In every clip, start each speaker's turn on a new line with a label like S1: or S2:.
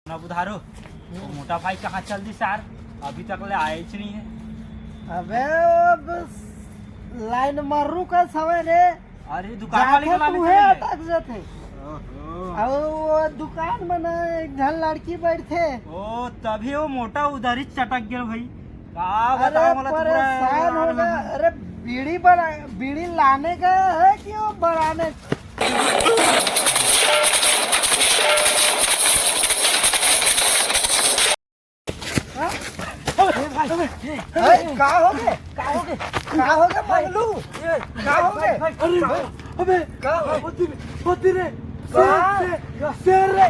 S1: बुधारो तो मोटा भाई कहाँ चल दी सार, अभी तक ले आए ही नहीं है।
S2: अबे बस लाइन मारू का समय रे।
S1: अरे दुकान वाले के लाने
S2: तुम्हें
S1: चले
S2: अटक जाते।
S1: ओहो।
S2: अब वो दुकान में ना एक झन लड़की बैठे।
S1: ओ तभी वो मोटा उधर ही चटक गया भाई। का
S2: अरे
S1: बताओ मला तो
S2: परेशान हो गया। अरे बीड़ी लाने का है कि वो बढ़ाने? का हो गए मंगलू? का हो गए?
S1: अबे
S2: का
S1: होती रे
S2: शेर रे।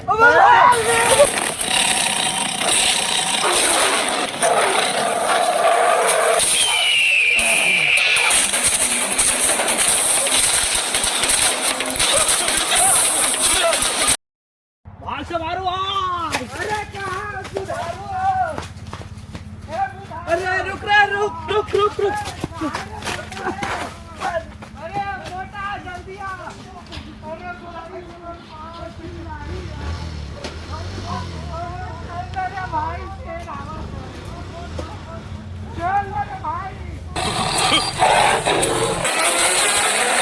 S1: बाहर से मारो
S2: अरे कहाँ सुधारो?
S1: अरे रुक रे रुक रुक रुक रुक